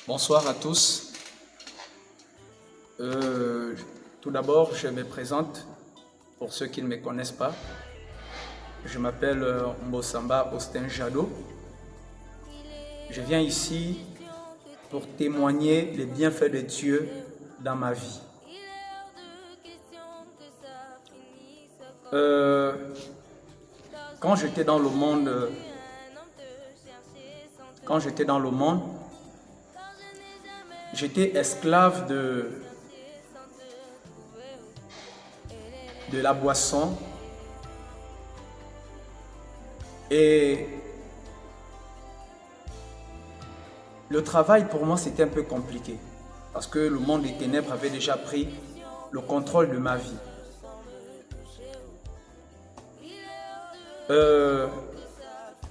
Bonsoir à tous. Tout d'abord, je me présente pour ceux qui ne me connaissent pas. Je m'appelle Mbosamba Austin Jadot. Je viens ici pour témoigner les bienfaits de Dieu dans ma vie. Quand j'étais dans le monde, j'étais esclave de la boisson et le travail pour moi c'était un peu compliqué parce que le monde des ténèbres avait déjà pris le contrôle de ma vie.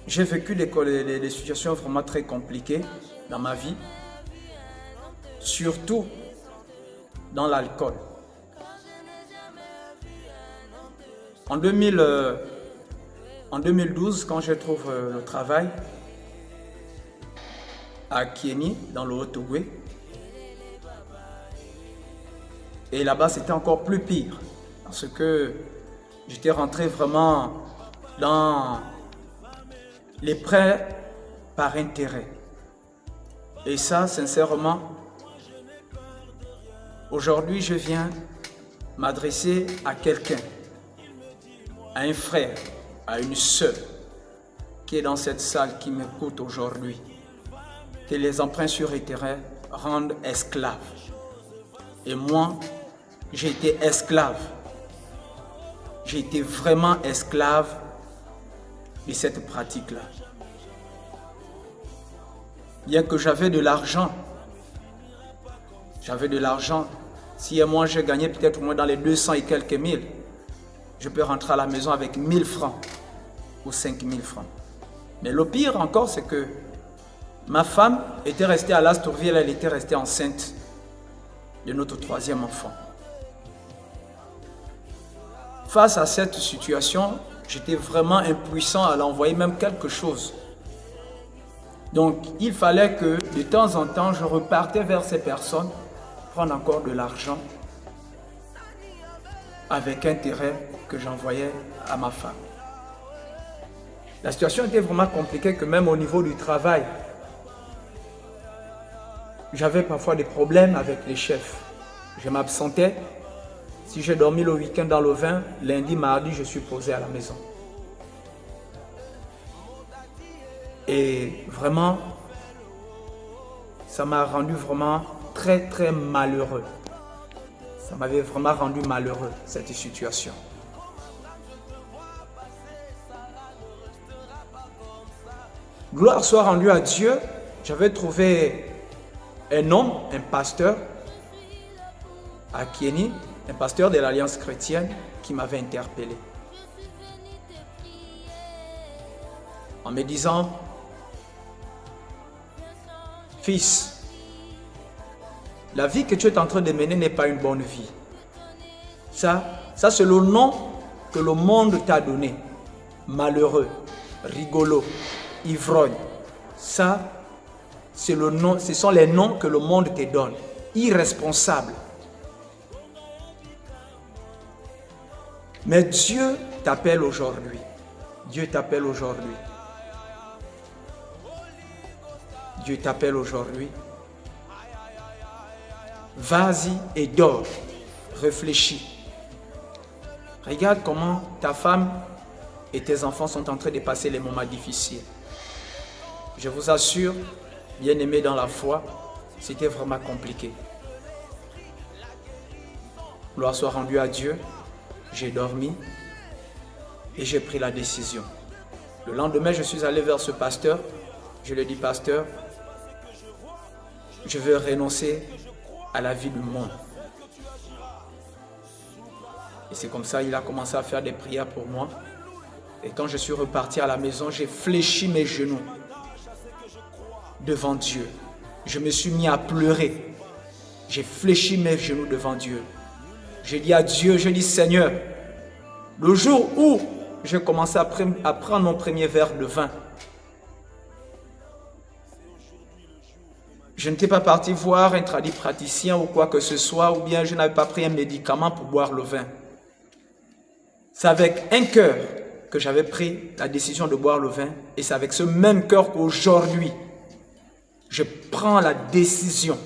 J'ai vécu des situations vraiment très compliquées dans ma vie, surtout dans l'alcool. En 2012, quand je trouve le travail à Kieni, dans le Haut-Ogooué, et là-bas c'était encore plus pire, parce que j'étais rentré vraiment dans les prêts par intérêt. Et ça, sincèrement, aujourd'hui, je viens m'adresser à quelqu'un, à un frère, à une sœur qui est dans cette salle, qui m'écoute aujourd'hui, que les emprunts sur intérêt rendent esclaves. Et moi, j'ai été esclave. J'ai été vraiment esclave de cette pratique-là. Bien que j'avais de l'argent, si moi j'ai gagné peut-être au moins dans les 200 et quelques mille, je peux rentrer à la maison avec 1000 francs ou 5000 francs. Mais le pire encore, c'est que ma femme était restée à l'Astourville, elle était restée enceinte de notre 3e enfant. Face à cette situation, j'étais vraiment impuissant à l'envoyer même quelque chose. Donc, il fallait que de temps en temps, je repartais vers ces personnes, prendre encore de l'argent avec intérêt que j'envoyais à ma femme. La situation était vraiment compliquée que même au niveau du travail, j'avais parfois des problèmes avec les chefs. Je m'absentais. Si j'ai dormi le week-end dans le vin, lundi, mardi, je suis posé à la maison. Et vraiment, ça m'a rendu vraiment très, très malheureux. Ça m'avait vraiment rendu malheureux, cette situation. Gloire soit rendue à Dieu, j'avais trouvé un homme, un pasteur, à Kieni, un pasteur de l'Alliance chrétienne qui m'avait interpellé. En me disant, fils, la vie que tu es en train de mener n'est pas une bonne vie. Ça c'est le nom que le monde t'a donné. Malheureux, rigolo, ivrogne. Ça, c'est le nom, ce sont les noms que le monde te donne. Irresponsable. Mais Dieu t'appelle aujourd'hui. Dieu t'appelle aujourd'hui. Dieu t'appelle aujourd'hui. Vas-y et dors. Réfléchis. Regarde comment ta femme et tes enfants sont en train de passer les moments difficiles. Je vous assure, bien-aimés dans la foi, c'était vraiment compliqué. Gloire soit rendue à Dieu. J'ai dormi et j'ai pris la décision. Le lendemain, je suis allé vers ce pasteur. Je lui ai dit, pasteur, je veux renoncer à la vie du monde. Et c'est comme ça, il a commencé à faire des prières pour moi. Et quand je suis reparti à la maison, j'ai fléchi mes genoux devant Dieu. Je me suis mis à pleurer. J'ai fléchi mes genoux devant Dieu. J'ai dit à Dieu, je dis Seigneur, le jour où j'ai commencé à prendre mon premier verre de vin, Je n'étais pas parti voir un tradipraticien ou quoi que ce soit, ou bien je n'avais pas pris un médicament pour boire le vin. C'est avec un cœur que j'avais pris la décision de boire le vin, et c'est avec ce même cœur qu'aujourd'hui, je prends la décision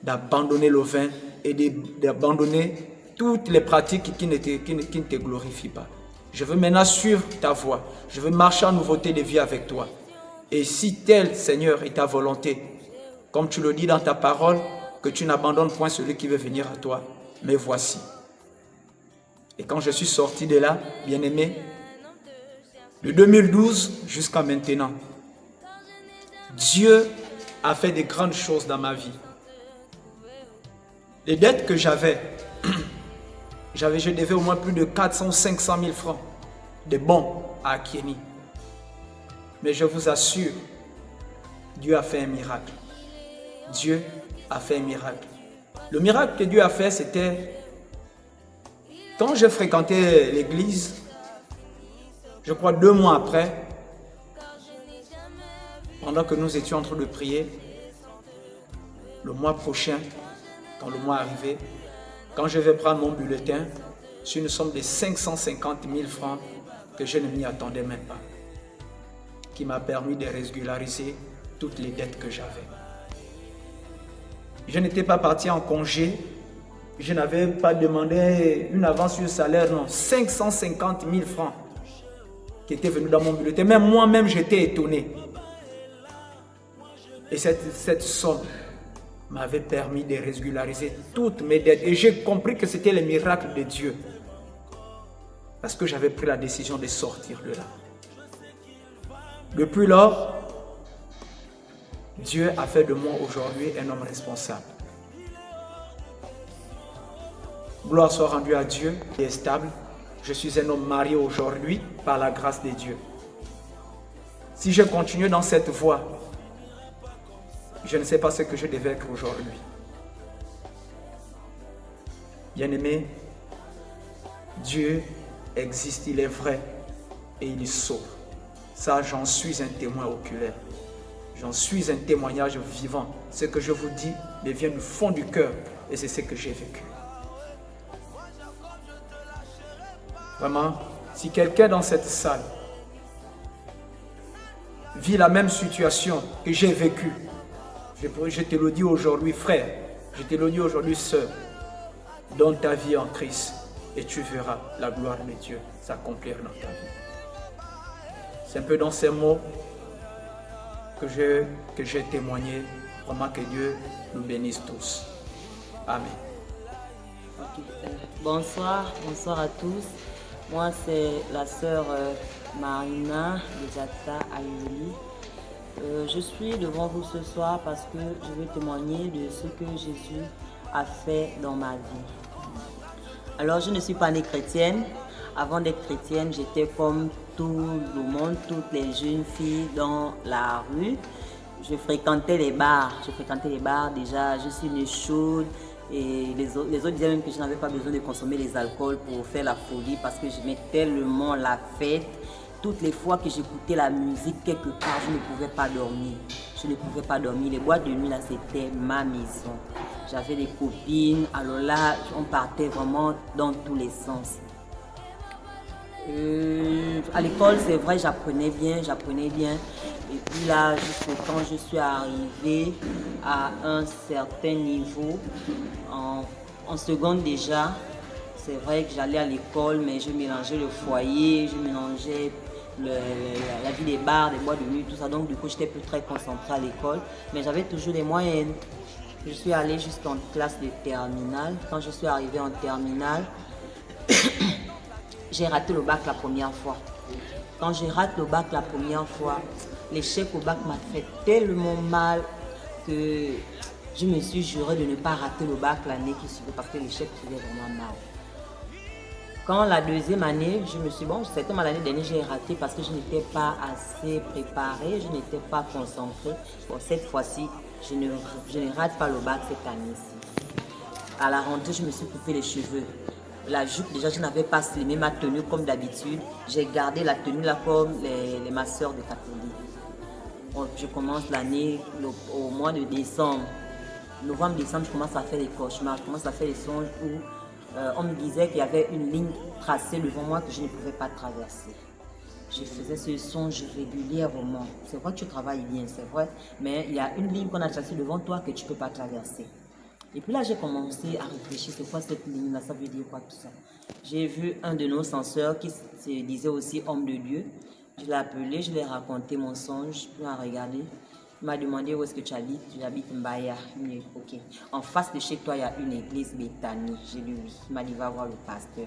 d'abandonner le vin et d'abandonner toutes les pratiques qui ne te glorifient pas. Je veux maintenant suivre ta voie. Je veux marcher en nouveauté de vie avec toi. Et si tel, Seigneur, est ta volonté, comme tu le dis dans ta parole, que tu n'abandonnes point celui qui veut venir à toi, mais voici. Et quand je suis sorti de là, bien-aimé, de 2012 jusqu'à maintenant, Dieu a fait de grandes choses dans ma vie. Les dettes que j'avais, je devais au moins plus de 400 ou 500 000 francs de bons à Akieni. Mais je vous assure, Dieu a fait un miracle. Dieu a fait un miracle. Le miracle que Dieu a fait, c'était quand je fréquentais l'église, je crois 2 mois après, pendant que nous étions en train de prier, le mois prochain, quand le mois arrivait, quand je vais prendre mon bulletin, sur une somme de 550 000 francs que je ne m'y attendais même pas, qui m'a permis de régulariser toutes les dettes que j'avais. Je n'étais pas parti en congé, je n'avais pas demandé une avance sur le salaire, non, 550 000 francs qui étaient venus dans mon bulletin. Même moi-même, j'étais étonné. Et cette somme m'avait permis de régulariser toutes mes dettes. Et j'ai compris que c'était le miracle de Dieu. Parce que j'avais pris la décision de sortir de là. Depuis lors, Dieu a fait de moi aujourd'hui un homme responsable. Gloire soit rendue à Dieu, qui est stable. Je suis un homme marié aujourd'hui par la grâce de Dieu. Si je continue dans cette voie, je ne sais pas ce que je devais être aujourd'hui. Bien-aimé, Dieu existe, il est vrai et il sauve. Ça, j'en suis un témoin oculaire. J'en suis un témoignage vivant. Ce que je vous dis me vient du fond du cœur et c'est ce que j'ai vécu. Vraiment, si quelqu'un dans cette salle vit la même situation que j'ai vécue, je te le dis aujourd'hui, frère, je te le dis aujourd'hui, sœur, donne ta vie en Christ et tu verras la gloire de Dieu s'accomplir dans ta vie. C'est un peu dans ces mots que j'ai témoigné. Vraiment que Dieu nous bénisse tous. Amen. Bonsoir à tous. Moi, c'est la sœur Marina de Jata Ayuli. Je suis devant vous ce soir parce que je veux témoigner de ce que Jésus a fait dans ma vie. Alors, je ne suis pas née chrétienne. Avant d'être chrétienne, j'étais comme tout le monde, toutes les jeunes filles dans la rue. Je fréquentais les bars. Déjà, je suis née chaude. Et les autres disaient même que je n'avais pas besoin de consommer les alcools pour faire la folie parce que j'aimais tellement la fête. Toutes les fois que j'écoutais la musique quelque part, je ne pouvais pas dormir. Les boîtes de nuit, là, c'était ma maison. J'avais des copines. Alors là, on partait vraiment dans tous les sens. À l'école, c'est vrai, j'apprenais bien. Et puis là, jusqu'au quand je suis arrivée à un certain niveau, en seconde déjà, c'est vrai que j'allais à l'école, mais je mélangeais le foyer, je mélangeais la vie des bars, des boîtes de nuit, tout ça. Donc du coup, j'étais plus très concentrée à l'école, mais j'avais toujours des moyennes. Je suis allée jusqu'en classe de terminale. Quand je suis arrivée en terminale, j'ai raté le bac la première fois. Quand je rate le bac la première fois, l'échec au bac m'a fait tellement mal que je me suis juré de ne pas rater le bac l'année qui suivait parce que l'échec faisait vraiment mal. Quand la deuxième année, je me suis dit, bon, certainement l'année dernière, j'ai raté parce que je n'étais pas assez préparée, je n'étais pas concentrée. Bon, cette fois-ci, je ne rate pas le bac cette année-ci. À la rentrée, je me suis coupé les cheveux. La jupe, déjà, je n'avais pas slimé ma tenue comme d'habitude. J'ai gardé la tenue là comme les masseurs de catholique. je commence l'année au mois de décembre. Novembre, décembre, je commence à faire des cauchemars, je commence à faire des songes où on me disait qu'il y avait une ligne tracée devant moi que je ne pouvais pas traverser. Je faisais ce songe régulièrement. C'est vrai que tu travailles bien, c'est vrai, mais il y a une ligne qu'on a tracée devant toi que tu ne peux pas traverser. Et puis là, j'ai commencé à réfléchir, c'est quoi cette ligne-là, ça veut dire quoi tout ça. J'ai vu un de nos censeurs qui se disait aussi homme de Dieu. Je l'ai appelé, je lui ai raconté mon songe, il m'a regardé. Il m'a demandé où est-ce que tu habites. J'habite Mbaya. Il m'a dit, ok. En face de chez toi, il y a une église Bethany. J'ai dit oui. Il m'a dit, va voir le pasteur.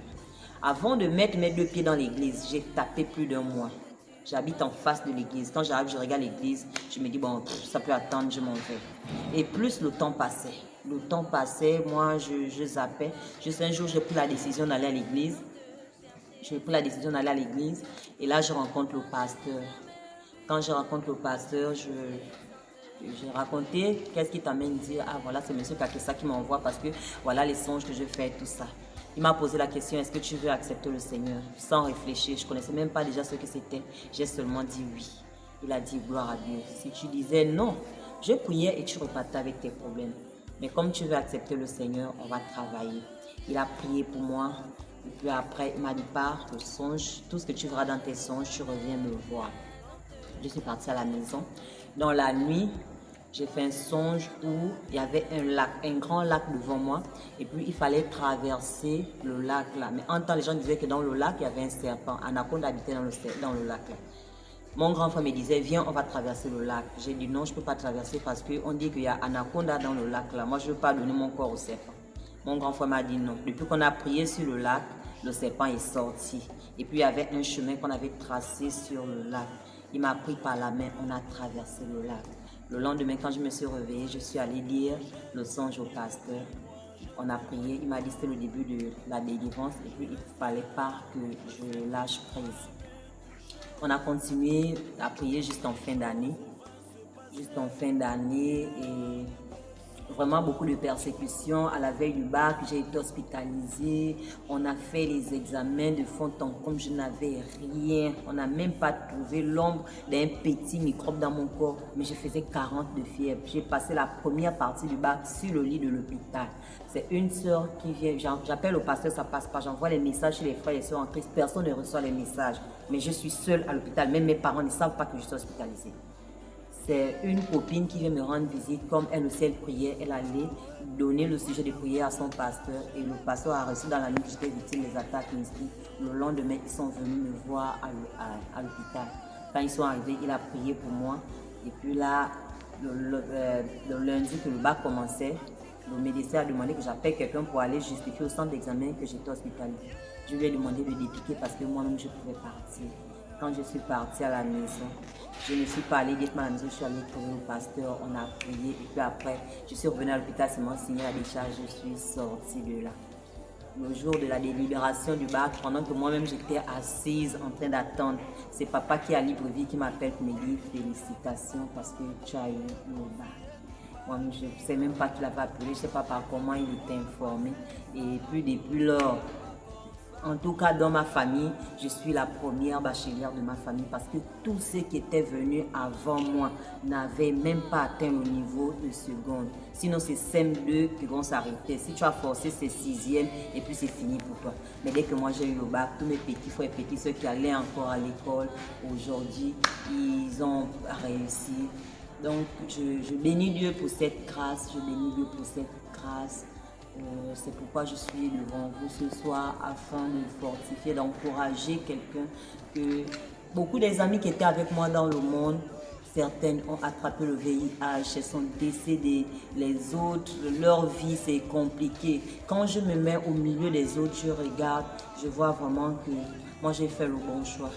Avant de mettre mes 2 pieds dans l'église, j'ai tapé plus d'1 mois. J'habite en face de l'église. Quand j'arrive, je regarde l'église, je me dis, bon, ça peut attendre, je m'en vais. Et plus le temps passait. Le temps passait, moi, je zappais. Juste un jour, j'ai pris la décision d'aller à l'église. Et là, je rencontre le pasteur. Quand je rencontre le pasteur, j'ai raconté qu'est-ce qui t'amène à dire, ah voilà, c'est M. Kakessa qui m'envoie parce que voilà les songes que je fais, tout ça. Il m'a posé la question, est-ce que tu veux accepter le Seigneur? Sans réfléchir, je ne connaissais même pas déjà ce que c'était. J'ai seulement dit oui. Il a dit, gloire à Dieu. Si tu disais non, je priais et tu repartais avec tes problèmes. Mais comme tu veux accepter le Seigneur, on va travailler. Il a prié pour moi. Et puis après, il m'a dit, pars, le songe, tout ce que tu verras dans tes songes, tu reviens me voir. Je suis partie à la maison. Dans la nuit, j'ai fait un songe où il y avait un lac, un grand lac devant moi. Et puis, il fallait traverser le lac là. Mais en temps, les gens disaient que dans le lac, il y avait un serpent. Anaconda habitait dans le lac là. Mon grand frère me disait, viens, on va traverser le lac. J'ai dit non, je ne peux pas traverser parce qu'on dit qu'il y a Anaconda dans le lac là. Moi, je ne veux pas donner mon corps au serpent. Mon grand frère m'a dit non. Depuis qu'on a prié sur le lac, le serpent est sorti. Et puis, il y avait un chemin qu'on avait tracé sur le lac. Il m'a pris par la main, on a traversé le lac. Le lendemain, quand je me suis réveillée, je suis allée lire le songe au pasteur. On a prié, il m'a dit que c'était le début de la délivrance et puis il ne fallait pas que je lâche prise. On a continué à prier juste en fin d'année. Et vraiment beaucoup de persécutions. À la veille du bac, j'ai été hospitalisée. On a fait les examens de fond en comble. Je n'avais rien. On n'a même pas trouvé l'ombre d'un petit microbe dans mon corps. Mais je faisais 40 de fièvre. J'ai passé la première partie du bac sur le lit de l'hôpital. C'est une soeur qui vient. J'appelle au pasteur, ça passe pas. J'envoie les messages chez les frères et sœurs en Christ. Personne ne reçoit les messages. Mais je suis seule à l'hôpital. Même mes parents ne savent pas que je suis hospitalisée. C'est une copine qui vient me rendre visite. Comme elle aussi, elle priait, elle allait donner le sujet de prière à son pasteur. Et le pasteur a reçu dans la nuit que j'étais victime des attaques mystiques. Le lendemain, ils sont venus me voir à l'hôpital. Quand ils sont arrivés, il a prié pour moi. Et puis là, le lundi que le bac commençait, le médecin a demandé que j'appelle quelqu'un pour aller justifier au centre d'examen que j'étais hospitalisée. Je lui ai demandé de dépiquer parce que moi-même, je pouvais partir. Quand je suis partie à la maison, je ne suis pas allée directement à la maison, je suis allée trouver le pasteur, on a prié et puis après, je suis revenue à l'hôpital, c'est moi signé la décharge, je suis sortie de là. Le jour de la délibération du bac, pendant que moi-même j'étais assise en train d'attendre, c'est papa qui est à Libreville qui m'appelle pour me dire félicitations parce que tu as eu le bac. Moi, je ne sais même pas qui l'avait appelé, je ne sais pas par comment il était informé. Et puis depuis lors, en tout cas, dans ma famille, je suis la première bachelière de ma famille parce que tous ceux qui étaient venus avant moi n'avaient même pas atteint le niveau de seconde. Sinon, c'est CM2 qui vont s'arrêter. Si tu as forcé, c'est 6e et puis c'est fini pour toi. Mais dès que moi j'ai eu le bac, tous mes petits frères et petits, ceux qui allaient encore à l'école, aujourd'hui, ils ont réussi. Donc, je bénis Dieu pour cette grâce. C'est pourquoi je suis devant vous ce soir afin de fortifier, d'encourager quelqu'un que beaucoup des amis qui étaient avec moi dans le monde, certaines ont attrapé le VIH, elles sont décédées, les autres, leur vie c'est compliqué. Quand je me mets au milieu des autres, je regarde, je vois vraiment que moi j'ai fait le bon choix.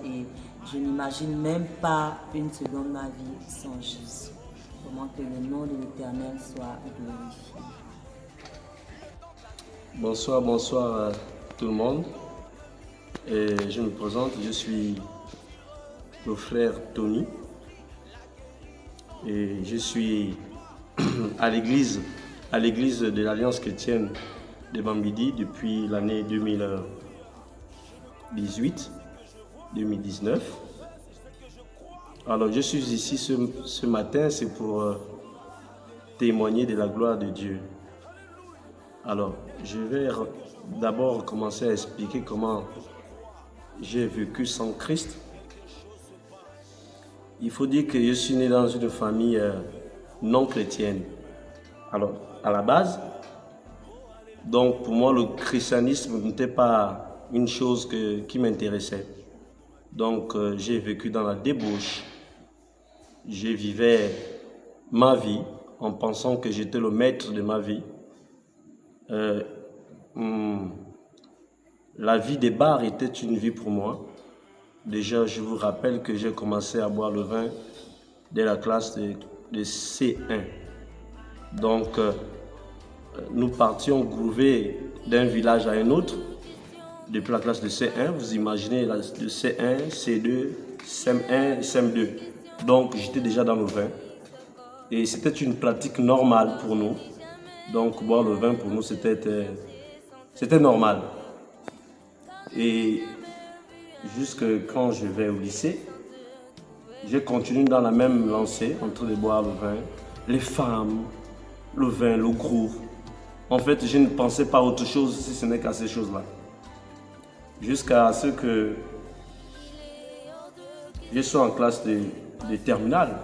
Et je n'imagine même pas une seconde ma vie sans Jésus. Vraiment que le nom de l'Éternel soit glorifié. Bonsoir tout le monde. Et je me présente, je suis le frère Tony. Et je suis à l'église de l'Alliance chrétienne de Bambidi depuis l'année 2018-2019. Alors, je suis ici ce matin, c'est pour témoigner de la gloire de Dieu. Alors, je vais d'abord commencer à expliquer comment j'ai vécu sans Christ. Il faut dire que je suis né dans une famille non chrétienne. Alors, à la base, donc pour moi, le christianisme n'était pas une chose qui m'intéressait. Donc, j'ai vécu dans la débauche. Je vivais ma vie en pensant que j'étais le maître de ma vie. La vie des bars était une vie pour moi. Déjà, je vous rappelle que j'ai commencé à boire le vin dès la classe de C1. Donc, nous partions grouver d'un village à un autre, depuis la classe de C1. Vous imaginez, de C1, C2, CM1 et CM2. Donc, j'étais déjà dans le vin. Et c'était une pratique normale pour nous. Donc, boire le vin pour nous, c'était normal. Et jusque quand je vais au lycée, je continue dans la même lancée, en train de boire le vin, les femmes, le vin, le groove. En fait, je ne pensais pas à autre chose si ce n'est qu'à ces choses-là. Jusqu'à ce que je sois en classe de terminale.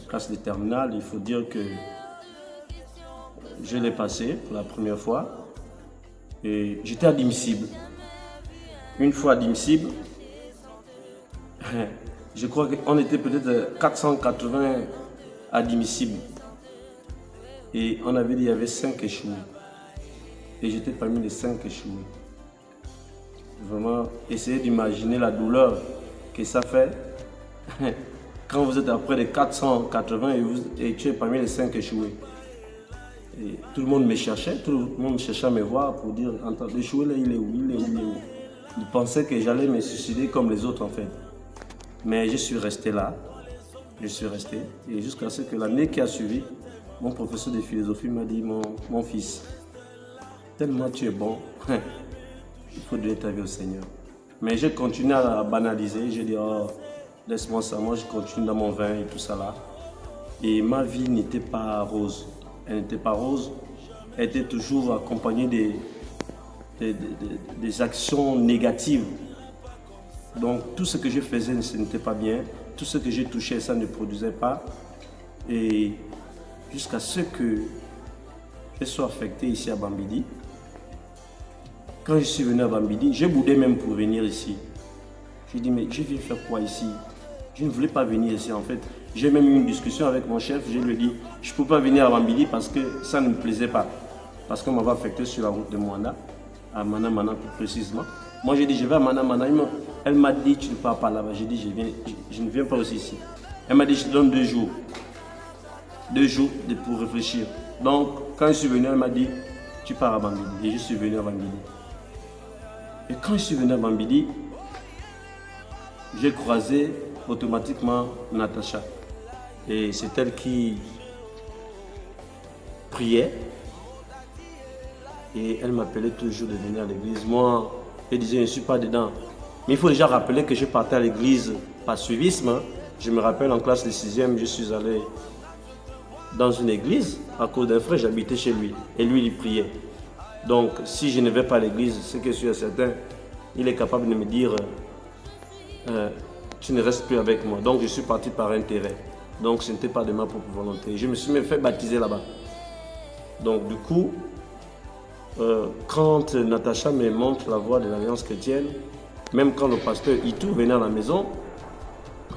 En classe de terminale, il faut dire que je l'ai passé pour la première fois et j'étais admissible. Une fois admissible, je crois qu'on était peut-être 480 admissibles. Et on avait dit qu'il y avait 5 échoués. Et j'étais parmi les 5 échoués. Vraiment, essayez d'imaginer la douleur que ça fait quand vous êtes après les 480 et tu es parmi les 5 échoués. Et tout le monde me cherchait, tout le monde cherchait à me voir pour dire, l'échoué là, il est où, il est où, il est où. Ils pensaient que j'allais me suicider comme les autres en fait. Mais je suis resté là, je suis resté. Et jusqu'à ce que l'année qui a suivi, mon professeur de philosophie m'a dit, mon fils, tellement tu es bon, il faut donner ta vie au Seigneur. Mais j'ai continué à banaliser, j'ai dit, oh, laisse-moi ça, moi je continue dans mon vin et tout ça là. Et ma vie n'était pas rose. Elle n'était pas rose, elle était toujours accompagnée des actions négatives. Donc tout ce que je faisais, ce n'était pas bien. Tout ce que j'ai touché, ça ne produisait pas. Et jusqu'à ce que je sois affecté ici à Bambidi. Quand je suis venu à Bambidi, j'ai boudé même pour venir ici. J'ai dit, mais je viens faire quoi ici? Je ne voulais pas venir ici en fait. J'ai même eu une discussion avec mon chef. Je lui ai dit, je ne peux pas venir à Bambidi parce que ça ne me plaisait pas. Parce qu'on m'avait affecté sur la route de Moana, à Mana plus précisément. Moi j'ai dit, je vais à Mana. Elle m'a dit, tu ne pars pas là-bas. J'ai dit, je ne viens pas aussi ici. Elle m'a dit, je te donne 2 jours. 2 jours pour réfléchir. Donc, quand je suis venu, elle m'a dit, tu pars à Bambidi. Et je suis venu à Bambidi. Et quand je suis venu à Bambidi, j'ai croisé automatiquement Natacha. Et c'est elle qui priait. Et elle m'appelait toujours de venir à l'église. Moi, elle disait, je ne suis pas dedans. Mais il faut déjà rappeler que je partais à l'église par suivisme. Je me rappelle en classe de 6e, je suis allé dans une église à cause d'un frère, j'habitais chez lui. Et lui, il priait. Donc, si je ne vais pas à l'église, c'est que je suis certain, il est capable de me dire, tu ne restes plus avec moi. Donc, je suis parti par intérêt. Donc, ce n'était pas de ma propre volonté. Je me suis même fait baptiser là-bas. Donc, du coup, quand Natacha me montre la voie de l'Alliance chrétienne, même quand le pasteur Itou venait à la maison,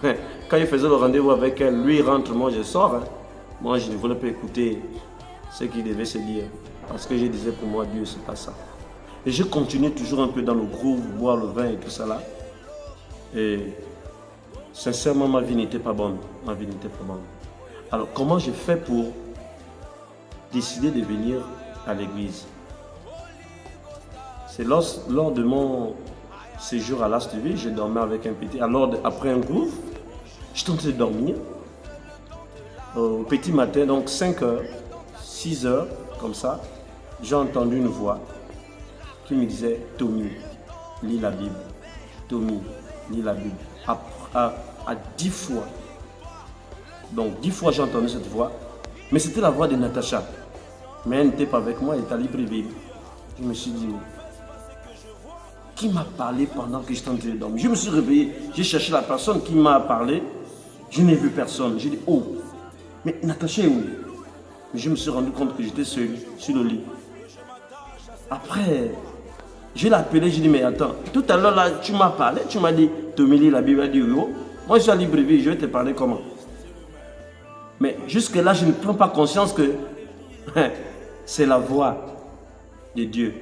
quand il faisait le rendez-vous avec elle, lui il rentre, moi je sors. Moi, je ne voulais pas écouter ce qu'il devait se dire. Parce que je disais pour moi, Dieu, c'est pas ça. Et je continuais toujours un peu dans le groove, boire le vin et tout ça là. Et sincèrement, ma vie n'était pas bonne. Ma vie n'était pas bonne. Alors, comment j'ai fait pour décider de venir à l'église? C'est lors de mon séjour à l'Ast-Ville, je dormais avec un petit. Alors, après un groove, je tentais de dormir. Au petit matin, donc 5 heures, 6 heures, comme ça, j'ai entendu une voix qui me disait, Tommy, lis la Bible. Tommy, lis la Bible. à 10 fois. Donc 10 fois j'ai entendu cette voix, mais c'était la voix de Natacha. Mais elle n'était pas avec moi, elle était à Libreville. Je me suis dit, qui m'a parlé pendant que j'étais en train de dormir? Je me suis réveillé, j'ai cherché la personne qui m'a parlé, je n'ai vu personne. J'ai dit, oh, mais Natacha est où? Mais je me suis rendu compte que j'étais seul sur le lit. Après, je l'ai appelé, j'ai dit, mais attends, tout à l'heure là, tu m'as parlé, tu m'as dit, Tomili, la Bible a dit, oh, moi je suis à Libreville, je vais te parler comment? Mais jusque-là, je ne prends pas conscience que c'est la voix de Dieu.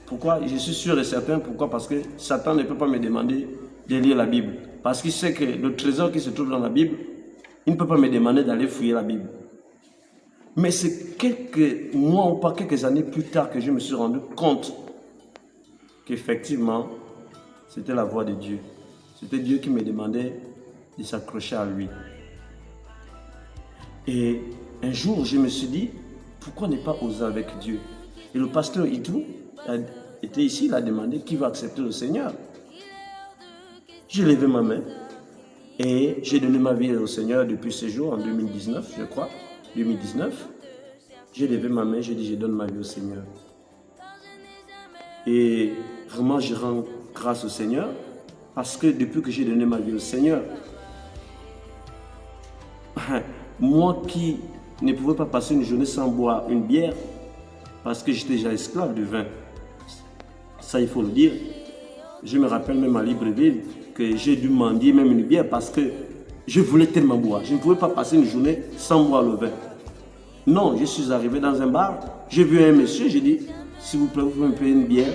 Pourquoi? Je suis sûr et certain. Pourquoi? Parce que Satan ne peut pas me demander de lire la Bible. Parce qu'il sait que le trésor qui se trouve dans la Bible, il ne peut pas me demander d'aller fouiller la Bible. Mais c'est quelques mois ou pas quelques années plus tard que je me suis rendu compte qu'effectivement, c'était la voix de Dieu. C'était Dieu qui me demandait de s'accrocher à lui. Et un jour, je me suis dit, pourquoi ne pas oser avec Dieu? Et le pasteur Idou était ici, il a demandé qui va accepter le Seigneur. J'ai levé ma main et j'ai donné ma vie au Seigneur depuis ce jour, en 2019, je crois. 2019, j'ai levé ma main, j'ai dit, je donne ma vie au Seigneur. Et vraiment, je rends grâce au Seigneur parce que depuis que j'ai donné ma vie au Seigneur, moi qui ne pouvais pas passer une journée sans boire une bière parce que j'étais déjà esclave du vin, ça il faut le dire. Je me rappelle même à Libreville que j'ai dû mendier même une bière parce que je voulais tellement boire. Je ne pouvais pas passer une journée sans boire le vin. Non, je suis arrivé dans un bar, j'ai vu un monsieur, j'ai dit, s'il vous plaît, vous pouvez me payer une bière.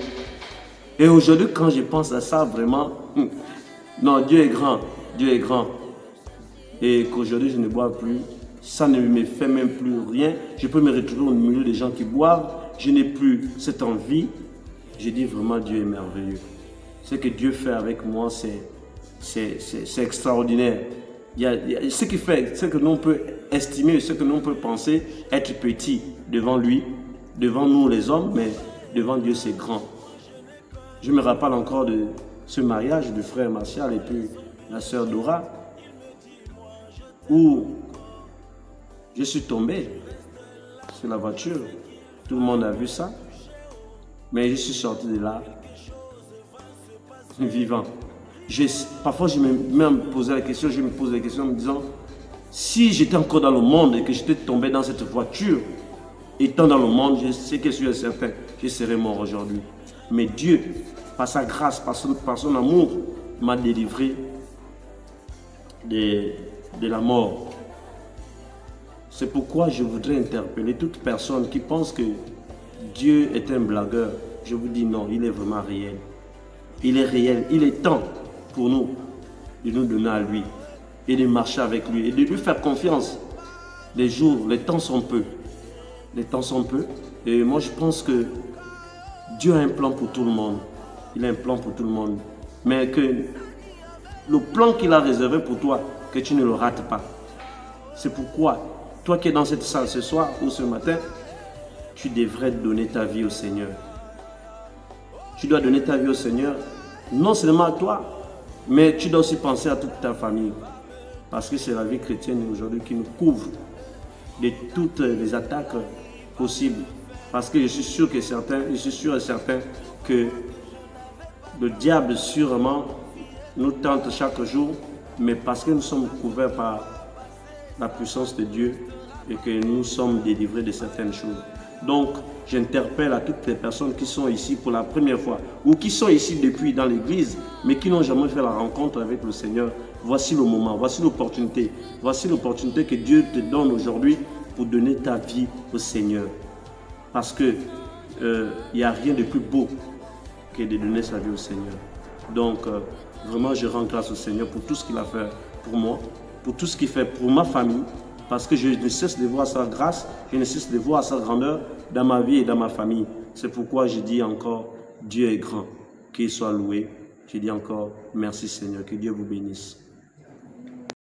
Et aujourd'hui, quand je pense à ça, vraiment, non, Dieu est grand, Dieu est grand. Et qu'aujourd'hui, je ne bois plus, ça ne me fait même plus rien. Je peux me retrouver au milieu des gens qui boivent, je n'ai plus cette envie. Je dis vraiment, Dieu est merveilleux. Ce que Dieu fait avec moi, c'est extraordinaire. Il y a ce qui fait, ce que l'on peut estimer, ce que l'on peut penser être petit devant lui, devant nous les hommes, mais devant Dieu c'est grand. Je me rappelle encore de ce mariage du frère Martial et puis la sœur Dora, où je suis tombé sur la voiture. Tout le monde a vu ça, mais je suis sorti de là vivant. Parfois, je me pose la question en me disant, si j'étais encore dans le monde et que j'étais tombé dans cette voiture, étant dans le monde, je sais que je suis certain, je serais mort aujourd'hui. Mais Dieu, par sa grâce, par son amour, m'a délivré de la mort. C'est pourquoi je voudrais interpeller toute personne qui pense que Dieu est un blagueur. Je vous dis non, il est vraiment réel. Il est réel, il est temps pour nous de nous donner à lui et de marcher avec lui et de lui faire confiance. Les temps sont peu. Les temps sont peu. Et moi je pense que Dieu a un plan pour tout le monde. Il a un plan pour tout le monde. Mais que le plan qu'il a réservé pour toi, que tu ne le rates pas. C'est pourquoi, toi qui es dans cette salle ce soir ou ce matin, tu devrais donner ta vie au Seigneur. Tu dois donner ta vie au Seigneur, non seulement à toi, mais tu dois aussi penser à toute ta famille. Parce que c'est la vie chrétienne aujourd'hui qui nous couvre de toutes les attaques possibles. Parce que je suis sûr et certain que le diable sûrement nous tente chaque jour, mais parce que nous sommes couverts par la puissance de Dieu et que nous sommes délivrés de certaines choses. Donc, j'interpelle à toutes les personnes qui sont ici pour la première fois ou qui sont ici depuis dans l'église, mais qui n'ont jamais fait la rencontre avec le Seigneur. Voici le moment, voici l'opportunité. Voici l'opportunité que Dieu te donne aujourd'hui pour donner ta vie au Seigneur. Parce que il n'y a rien de plus beau que de donner sa vie au Seigneur. Donc, vraiment, je rends grâce au Seigneur pour tout ce qu'il a fait pour moi, pour tout ce qu'il fait pour ma famille, parce que je ne cesse de voir sa grâce, je ne cesse de voir sa grandeur dans ma vie et dans ma famille. C'est pourquoi je dis encore, Dieu est grand, qu'il soit loué. Je dis encore, merci Seigneur, que Dieu vous bénisse.